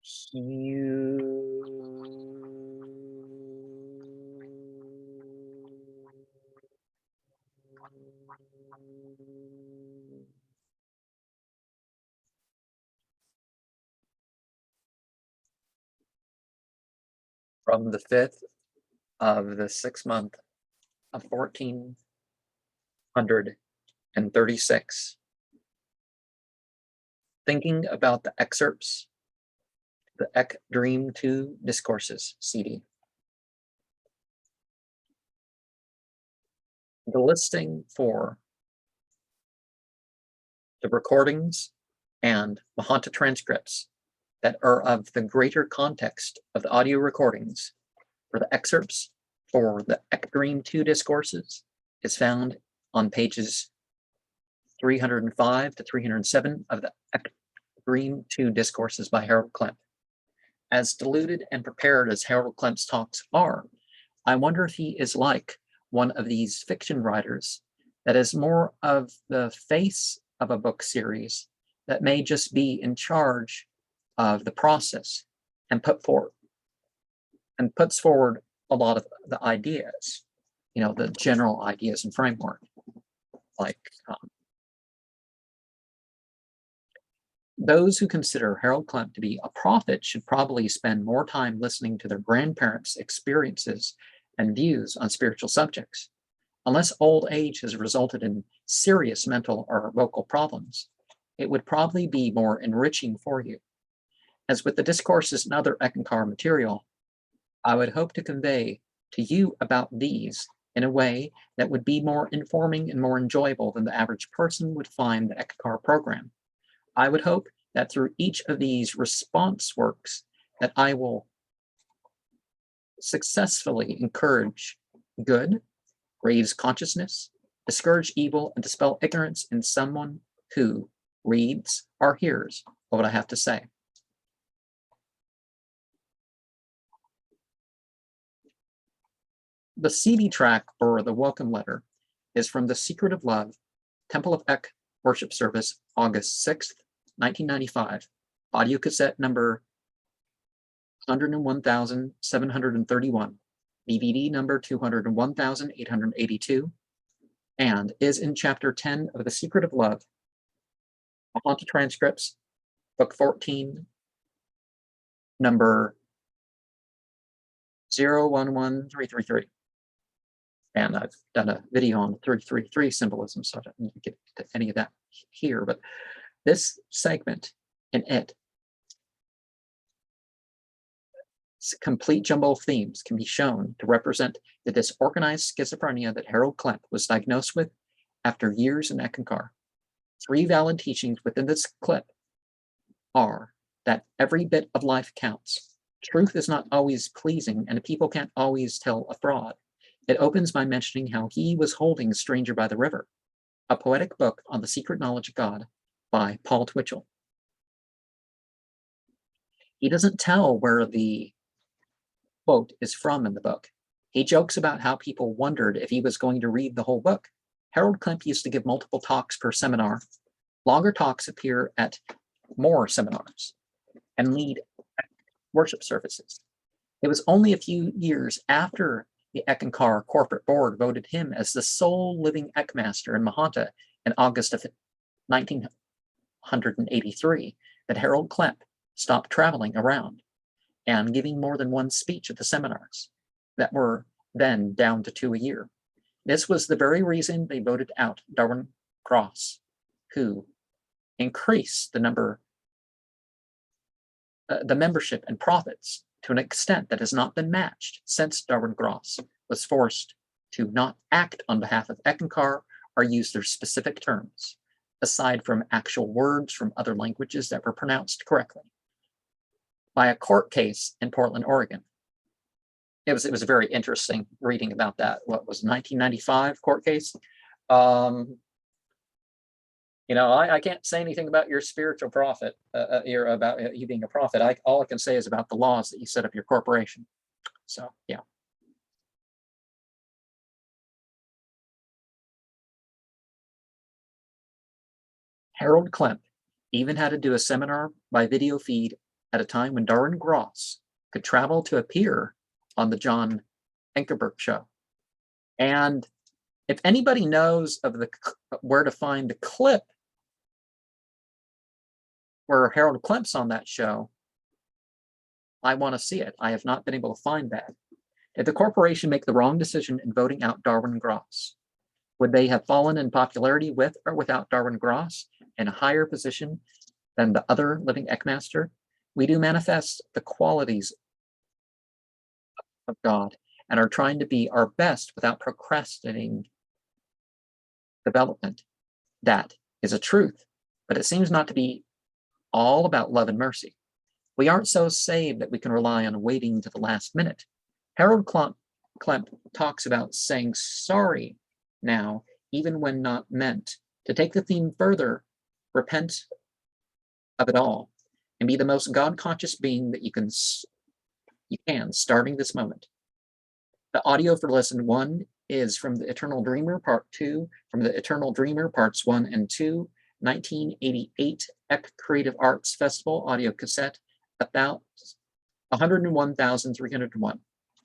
From the 5th of the 6th month of 1436, thinking about the excerpts, the Eck Dream 2 Discourses CD. The listing for the recordings and Mahanta transcripts that are of the greater context of the audio recordings for the excerpts for the Eck Dream 2 Discourses is found on pages 305 to 307 of the Eck Dream 2 Discourses by Harold Klemp. As diluted and prepared as Harold Klemp's talks are, I wonder if he is like one of these fiction writers that is more of the face of a book series that may just be in charge of the process and puts forward a lot of the ideas, the general ideas and framework. Like those who consider Harold Klemp to be a prophet should probably spend more time listening to their grandparents' experiences and views on spiritual subjects. Unless old age has resulted in serious mental or vocal problems, it would probably be more enriching for you. As with the discourses and other Eckankar material, I would hope to convey to you about these in a way that would be more informing and more enjoyable than the average person would find the Eckankar program. I would hope that through each of these response works that I will successfully encourage good, raise consciousness, discourage evil, and dispel ignorance in someone who reads or hears what I have to say. The CD track for the welcome letter is from The Secret of Love, Temple of Eck Worship Service, August 6th, 1995, audio cassette number 101,731, DVD number 201,882, and is in Chapter 10 of The Secret of Love, Mahanta Transcripts, Book 14, number 011333. And I've done a video on 333 symbolism, so I don't need to get to any of that here, but this segment in it, complete jumble of themes can be shown to represent the disorganized schizophrenia that Harold Klemp was diagnosed with after years in Eckankar. 3 valid teachings within this clip are that every bit of life counts. Truth is not always pleasing, and people can't always tell a fraud. It opens by mentioning how he was holding a stranger by the river, a poetic book on the secret knowledge of God by Paul Twitchell. He doesn't tell where the quote is from in the book. He jokes about how people wondered if he was going to read the whole book. Harold Klemp used to give multiple talks per seminar. Longer talks appear at more seminars and lead worship services. It was only a few years after the Eckankar corporate board voted him as the sole living Eckmaster in Mahanta in August of 1983 that Harold Klemp stopped traveling around and giving more than one speech at the seminars that were then down to 2 a year. This was the very reason they voted out Darwin Gross, who increased the membership and profits to an extent that has not been matched since Darwin Gross was forced to not act on behalf of Eckankar or use their specific terms, aside from actual words from other languages that were pronounced correctly, by a court case in Portland, Oregon. It was very interesting reading about that. What was 1995 court case? I can't say anything about your spiritual prophet, about you being a prophet. All I can say is about the laws that you set up your corporation. So, yeah. Harold Klemp even had to do a seminar by video feed at a time when Darwin Gross could travel to appear on the John Enkerberg show. And if anybody knows of where to find the clip where Harold Klemp's on that show, I want to see it. I have not been able to find that. Did the corporation make the wrong decision in voting out Darwin Gross? Would they have fallen in popularity with or without Darwin Gross in a higher position than the other living Eckmaster? We do manifest the qualities of God and are trying to be our best without procrastinating development. That is a truth, but it seems not to be all about love and mercy. We aren't so saved that we can rely on waiting to the last minute. Harold Klemp talks about saying sorry now, even when not meant. To take the theme further, repent of it all and be the most God-conscious being that you can, starting this moment. The audio for lesson 1 is from The Eternal Dreamer, part 2, from The Eternal Dreamer, parts 1 and 2, 1988 ECK Creative Arts Festival audio cassette, about 101,301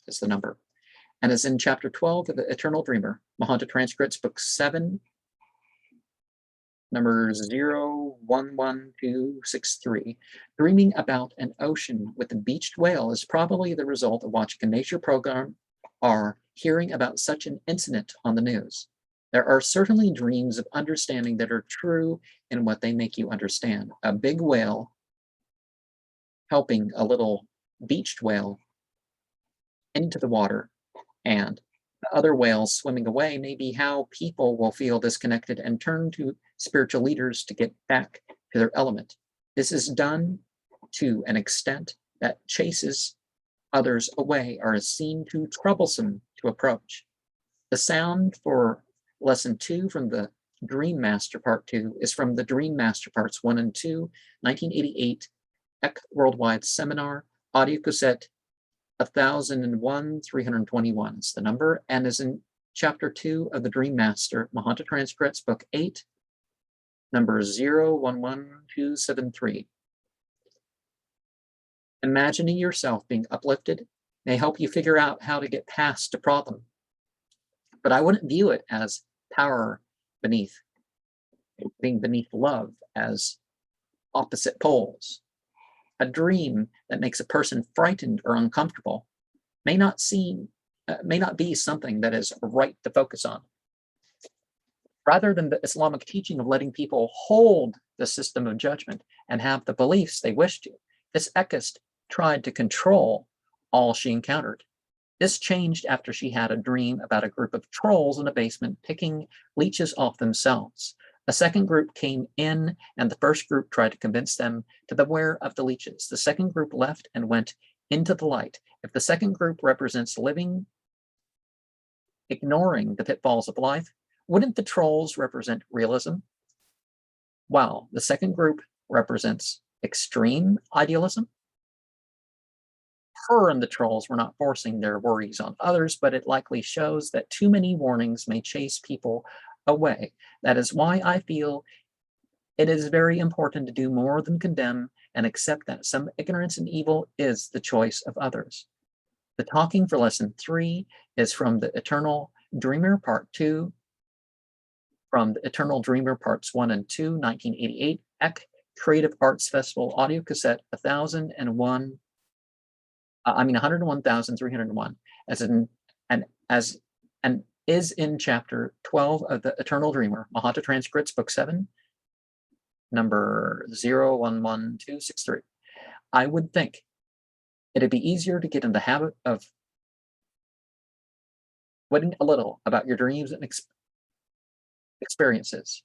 is the number, and is in chapter 12 of The Eternal Dreamer, Mahanta Transcripts, book 7, number 011263. Dreaming about an ocean with a beached whale is probably the result of watching a nature program or hearing about such an incident on the news. There are certainly dreams of understanding that are true in what they make you understand. A big whale helping a little beached whale into the water, and the other whales swimming away may be how people will feel disconnected and turn to spiritual leaders to get back to their element. This is done to an extent that chases others away or is seen too troublesome to approach. The sound for lesson 2 from the Dream Master Part 2 is from the Dream Master Parts 1 and 2, 1988 ECK Worldwide Seminar, audio cassette 1001,321 is the number, and is in chapter 2 of the Dream Master, Mahanta Transcripts, book 8, number 011273. Imagining yourself being uplifted may help you figure out how to get past a problem. But I wouldn't view it as power being beneath love as opposite poles. A dream that makes a person frightened or uncomfortable may not be something that is right to focus on. Rather than the Islamic teaching of letting people hold the system of judgment and have the beliefs they wish to, this Eckist tried to control all she encountered. This changed after she had a dream about a group of trolls in a basement picking leeches off themselves. A second group came in, and the first group tried to convince them to beware of the leeches. The second group left and went into the light. If the second group represents living, ignoring the pitfalls of life, wouldn't the trolls represent realism? While the second group represents extreme idealism? Her and the trolls were not forcing their worries on others, but it likely shows that too many warnings may chase people away. That is why I feel it is very important to do more than condemn and accept that some ignorance and evil is the choice of others. The talking for lesson 3 is from the Eternal Dreamer, part 2, from the Eternal Dreamer, parts 1 and 2, 1988, ECK Creative Arts Festival audio cassette 101,301, and is in chapter 12 of the Eternal Dreamer, Mahanta Transcripts, book 7, number 011263. I would think it'd be easier to get in the habit of writing a little about your dreams and experiences.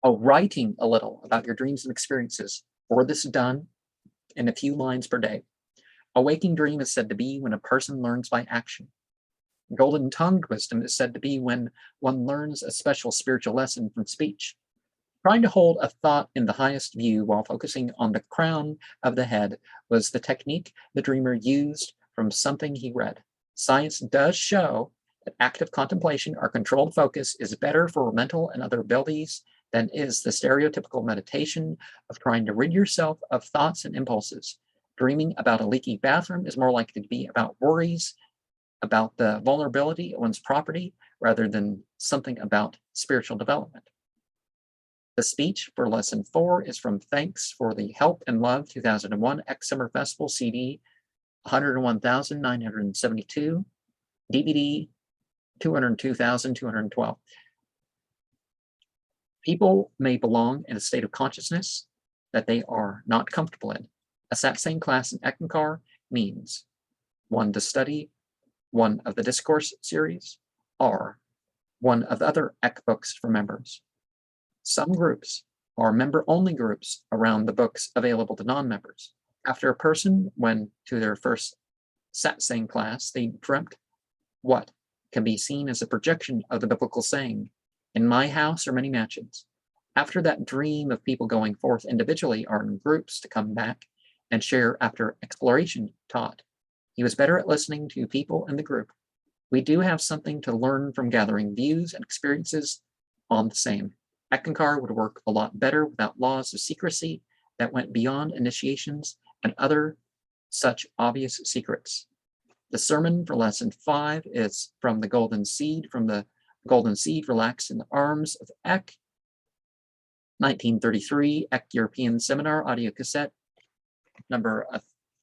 Writing a little about your dreams and experiences, or this done in a few lines per day. A waking dream is said to be when a person learns by action. Golden-tongued wisdom is said to be when one learns a special spiritual lesson from speech. Trying to hold a thought in the highest view while focusing on the crown of the head was the technique the dreamer used from something he read. Science does show that active contemplation or controlled focus is better for mental and other abilities than is the stereotypical meditation of trying to rid yourself of thoughts and impulses. Dreaming about a leaky bathroom is more likely to be about worries about the vulnerability of one's property rather than something about spiritual development. The speech for lesson 4 is from Thanks for the Help and Love 2001 X Summer Festival CD 101,972, DVD 202,212. People may belong in a state of consciousness that they are not comfortable in. A satsang class in Eckankar means one to study one of the Discourse series or one of the other Ek books for members. Some groups are member-only groups around the books available to non-members. After a person went to their first satsang class, they dreamt what can be seen as a projection of the biblical saying, "In my house are many mansions." After that dream of people going forth individually or in groups to come back and share after exploration taught, he was better at listening to people in the group. We do have something to learn from gathering views and experiences on the same. Eckankar would work a lot better without laws of secrecy that went beyond initiations and other such obvious secrets. The sermon for lesson 5 is from the Golden Seed, Relaxed in the Arms of Ek, 1933, Ek European Seminar audio cassette, number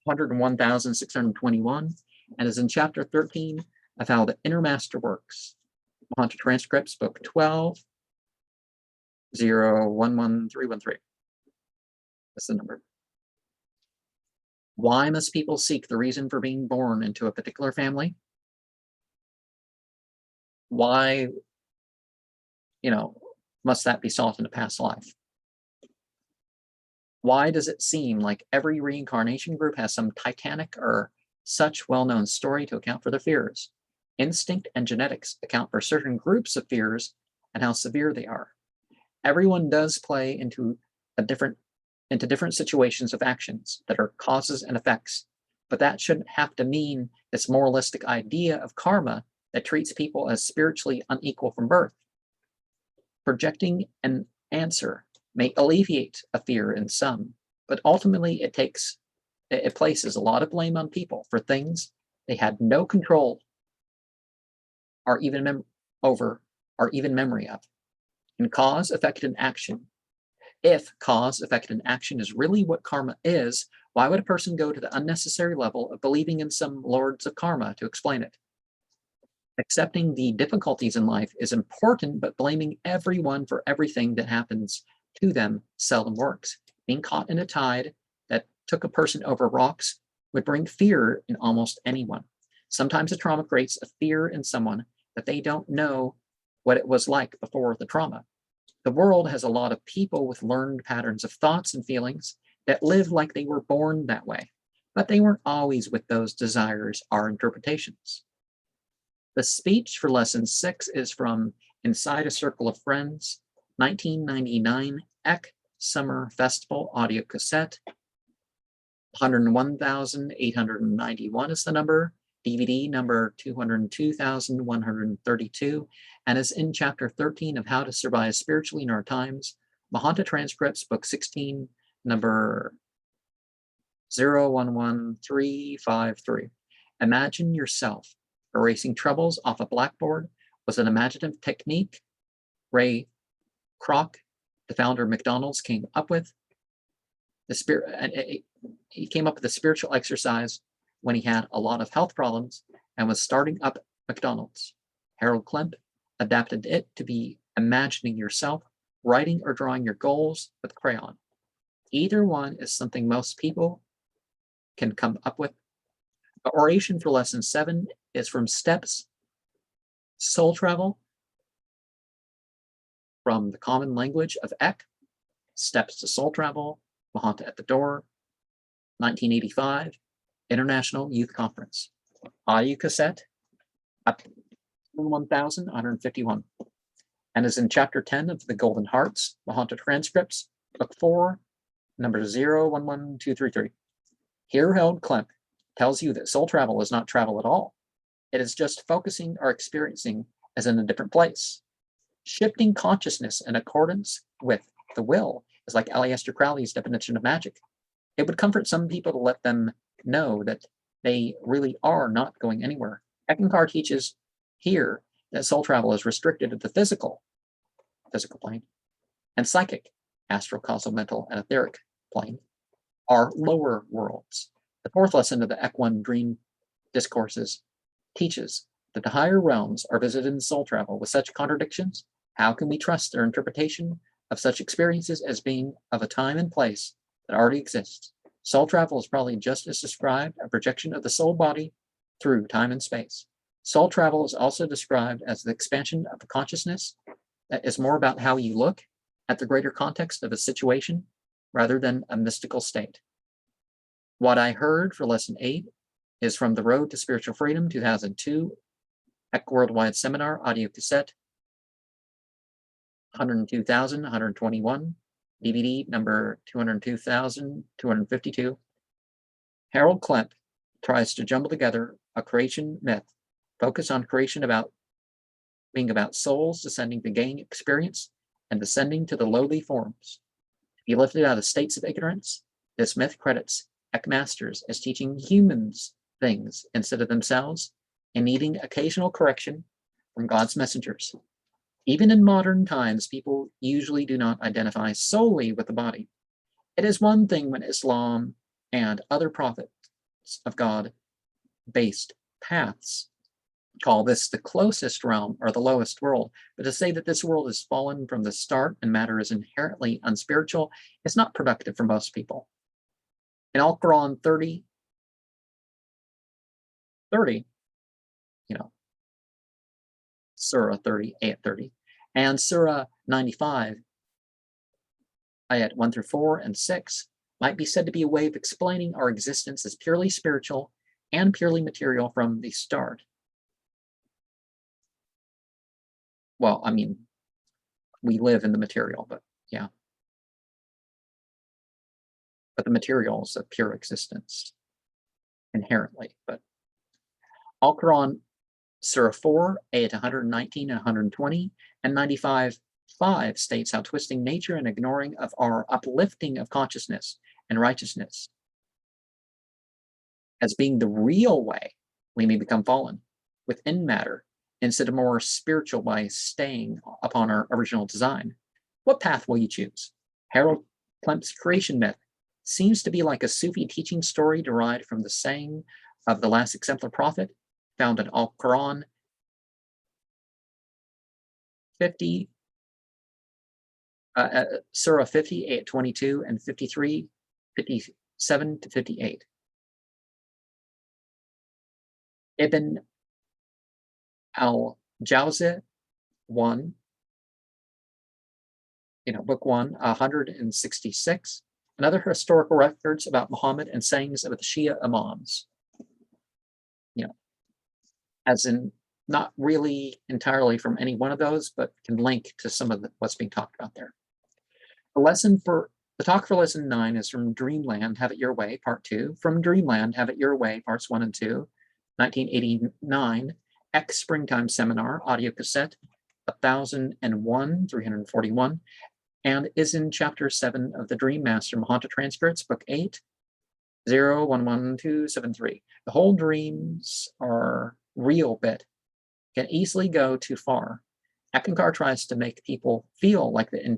101,621, and is in chapter 13 of How the Inner Master Works. Mahanta Transcripts, book 12, 011313. That's the number. Why must people seek the reason for being born into a particular family? Why, must that be sought in a past life? Why does it seem like every reincarnation group has some titanic or such well-known story to account for their fears? Instinct and genetics account for certain groups of fears and how severe they are. Everyone does play into different situations of actions that are causes and effects, but that shouldn't have to mean this moralistic idea of karma that treats people as spiritually unequal from birth. Projecting an answer may alleviate a fear in some, but ultimately it places a lot of blame on people for things they had no control or even memory of. In cause, effect, and action. If cause, effect, and action is really what karma is, why would a person go to the unnecessary level of believing in some lords of karma to explain it? Accepting the difficulties in life is important, but blaming everyone for everything that happens to them seldom works. Being caught in a tide that took a person over rocks would bring fear in almost anyone. Sometimes the trauma creates a fear in someone that they don't know what it was like before the trauma. The world has a lot of people with learned patterns of thoughts and feelings that live like they were born that way, but they weren't always with those desires or interpretations. The speech for lesson 6 is from Inside a Circle of Friends, 1999 Ek Summer Festival audio cassette. 101,891 is the number. DVD number 202,132, and is in chapter 13 of How to Survive Spiritually in Our Times. Mahanta Transcripts, book 16, number 011353. Imagine yourself erasing troubles off a blackboard was an imaginative technique Ray Kroc, the founder of McDonald's, came up with. He came up with a spiritual exercise when he had a lot of health problems and was starting up McDonald's. Harold Klemp adapted it to be imagining yourself writing or drawing your goals with crayon. Either one is something most people can come up with. The oration for lesson 7 is from Steps, Soul Travel, from the Common Language of Ek, Steps to Soul Travel, Mahanta at the Door, 1985, International Youth Conference. Audio cassette, 1,151, and is in chapter 10 of the Golden Hearts, Mahanta Transcripts, book 4, number 011233. Here Harold Klemp tells you that soul travel is not travel at all. It is just focusing or experiencing as in a different place. Shifting consciousness in accordance with the will is like Aleister Crowley's definition of magic. It would comfort some people to let them know that they really are not going anywhere. Eckankar teaches here that soul travel is restricted to the physical plane, and psychic, astral, causal, mental, and etheric plane are lower worlds. The fourth lesson of the Ek-1 Dream Discourses teaches that the higher realms are visited in soul travel. With such contradictions, how can we trust their interpretation of such experiences as being of a time and place that already exists? Soul travel is probably just as described a projection of the soul body through time and space. Soul travel is also described as the expansion of the consciousness that is more about how you look at the greater context of a situation rather than a mystical state. What I heard for Lesson 8 is from The Road to Spiritual Freedom, 2002, ECK Worldwide Seminar, audio cassette, 102,121, DVD number 202,252. Harold Klemp tries to jumble together a creation myth, focus on creation being about souls descending to gain experience and descending to the lowly forms. To be lifted out of states of ignorance, this myth credits Ek masters as teaching humans things instead of themselves and needing occasional correction from God's messengers. Even in modern times, people usually do not identify solely with the body. It is one thing when Islam and other prophets of God-based paths call this the closest realm or the lowest world, but to say that this world is fallen from the start and matter is inherently unspiritual is not productive for most people. In Al-Quran 30, Surah 30, Ayat 30, and Surah 95, Ayat 1 through 4 and 6, might be said to be a way of explaining our existence as purely spiritual and purely material from the start. Well, I mean, we live in the material, but yeah. But the material is a pure existence inherently. But Al-Quran, Surah 4, Ayat 119 and 120, and 95:5 states how twisting nature and ignoring of our uplifting of consciousness and righteousness as being the real way we may become fallen within matter instead of more spiritual by staying upon our original design. What path will you choose? Harold Klemp's creation myth seems to be like a Sufi teaching story derived from the saying of the last exemplar prophet found in Al-Quran 50, Surah 50, Ayat 22, and 53, 57 to 58. Ibn al-Jawzi 1, book 1, 166, and other historical records about Muhammad and sayings of the Shia Imams. As in not really entirely from any one of those, but can link to some of what's being talked about there. The talk for lesson 9 is from Dreamland, Have It Your Way, part 2. From Dreamland, Have It Your Way, parts 1 and 2, 1989, X Springtime Seminar, audio cassette, 1001, 341, and is in chapter 7 of the Dream Master Mahanta Transcripts, book 8, 011273. The whole dreams are real bit can easily go too far. Eckankar tries to make people feel like the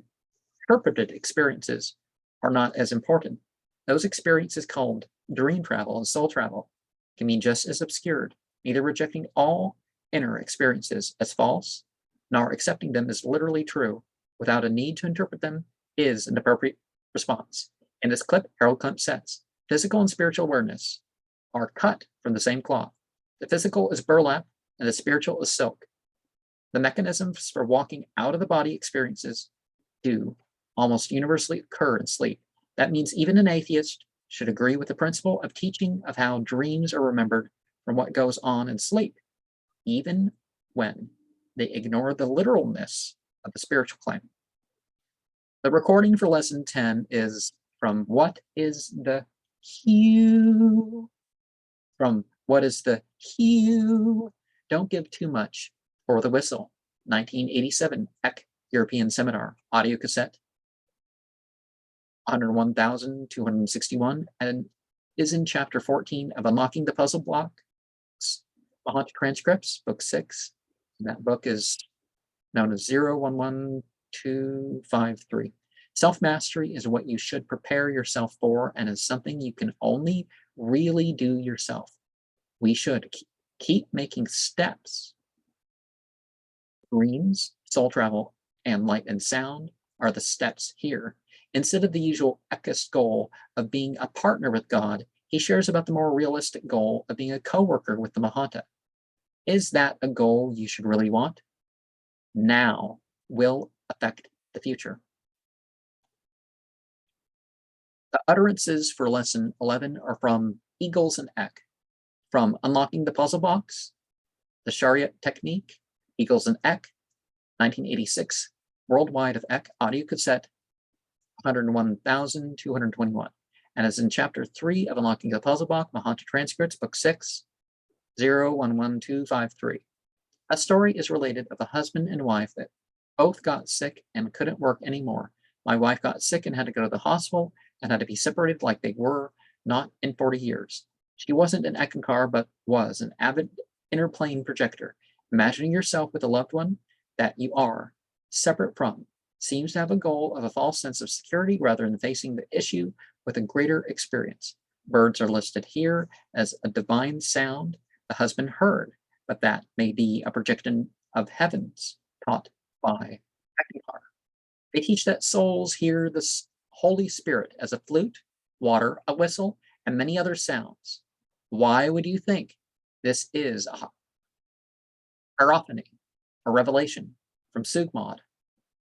interpreted experiences are not as important. Those experiences called dream travel and soul travel can be just as obscured, neither rejecting all inner experiences as false, nor accepting them as literally true without a need to interpret them is an appropriate response. In this clip, Harold Klemp says, physical and spiritual awareness are cut from the same cloth. The physical is burlap and the spiritual is silk. The mechanisms for walking out of the body experiences do almost universally occur in sleep. That means even an atheist should agree with the principle of teaching of how dreams are remembered from what goes on in sleep, even when they ignore the literalness of the spiritual claim. The recording for lesson 10 is from What is the Hue? From What is the Hue? Don't give too much for the whistle. 1987 ECK European Seminar, audio cassette, 101,261, and is in chapter 14 of Unlocking the Puzzle Block, Mahant Transcripts, book 6. And that book is known as 011253. Self-mastery is what you should prepare yourself for and is something you can only really do yourself. We should keep making steps. Dreams, soul travel, and light and sound are the steps here. Instead of the usual Eckist goal of being a partner with God, he shares about the more realistic goal of being a co-worker with the Mahanta. Is that a goal you should really want? Now will affect the future. The utterances for lesson 11 are from Eagles and Eck, from Unlocking the Puzzle Box, The Chariot Technique, Eagles and Eck, 1986, Worldwide of Eck, audio cassette, 101,221, and is in chapter 3 of Unlocking the Puzzle Box, Mahanta Transcripts, book 6, 011253. A story is related of a husband and wife that both got sick and couldn't work anymore. My wife got sick and had to go to the hospital and had to be separated like they were not in 40 years. She wasn't an Eckankar, but was an avid interplane projector. Imagining yourself with a loved one that you are separate from seems to have a goal of a false sense of security rather than facing the issue with a greater experience. Birds are listed here as a divine sound the husband heard, but that may be a projection of heavens taught by Eckankar. They teach that souls hear the Holy Spirit as a flute, water, a whistle, and many other sounds. Why would you think this is a hierophany, a revelation from Sugmod,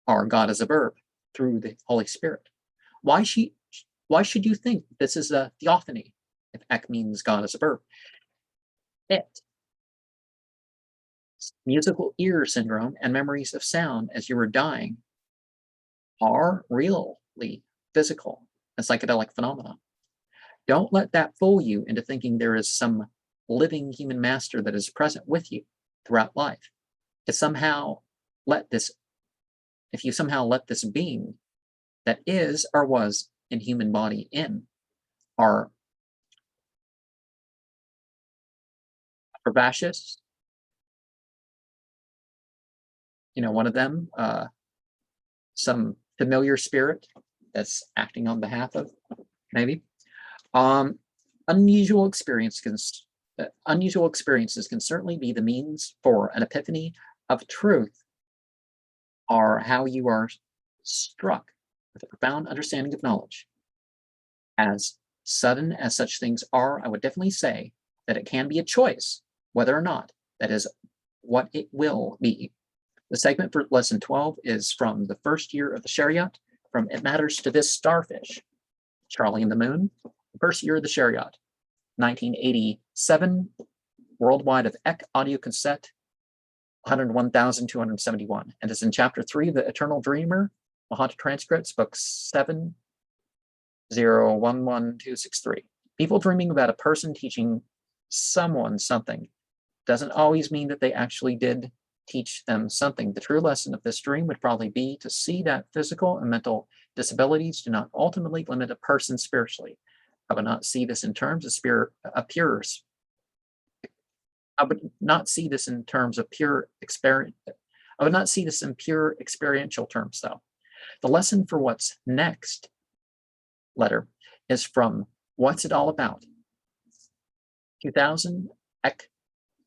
or God as a verb through the Holy Spirit? Why should you think this is a theophany if Ek means God as a verb? Musical ear syndrome and memories of sound as you were dying are really physical and psychedelic phenomena. Don't let that fool you into thinking there is some living human master that is present with you throughout life. If you somehow let this being that is or was in human body in, are vivacious, one of them, some familiar spirit that's acting on behalf of, maybe. Unusual experiences can certainly be the means for an epiphany of truth, or how you are struck with a profound understanding of knowledge. As sudden as such things are, I would definitely say that it can be a choice whether or not that is what it will be. The segment for lesson 12 is from the first year of the Chariot, from It Matters to This Starfish, Charlie and the Moon, the first year of the Chariot, 1987, Worldwide of Eck, audio cassette, 101,271, and is in chapter 3 of The Eternal Dreamer, Mahanta Transcripts, book 7, 011263. People dreaming about a person teaching someone something doesn't always mean that they actually did teach them something. The true lesson of this dream would probably be to see that physical and mental disabilities do not ultimately limit a person spiritually. I would not see this in terms of I would not see this in terms of pure experience. I would not see this in pure experiential terms, though. The lesson for what's next letter is from What's It All About? 2000 Eck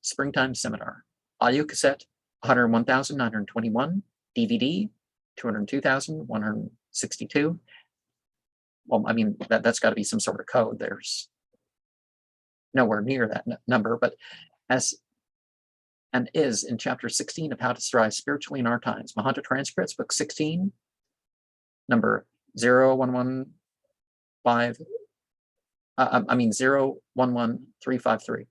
Springtime Seminar, audio cassette, 101,921, DVD, 202,162. Well, I mean, that's got to be some sort of code. There's nowhere near that number, but is in chapter 16 of How to Strive Spiritually in Our Times. Mahanta Transcripts, book 16, number 011353.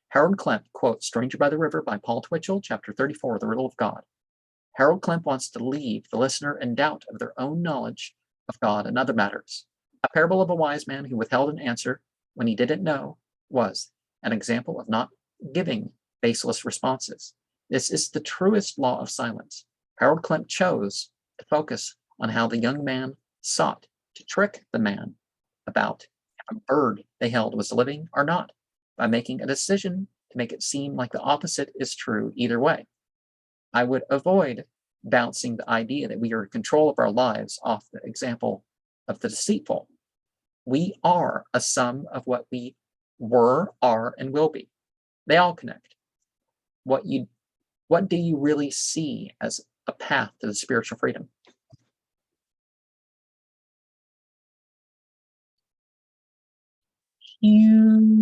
Harold Klemp quotes Stranger by the River by Paul Twitchell, chapter 34, The Riddle of God. Harold Klemp wants to leave the listener in doubt of their own knowledge of God and other matters. A parable of a wise man who withheld an answer when he didn't know was an example of not giving baseless responses. This is the truest law of silence. Harold Klemp chose to focus on how the young man sought to trick the man about if a bird they held was living or not, by making a decision to make it seem like the opposite is true either way. I would avoid bouncing the idea that we are in control of our lives off the example of the deceitful. We are a sum of what we were, are, and will be. They all connect. What do you really see as a path to the spiritual freedom? Huge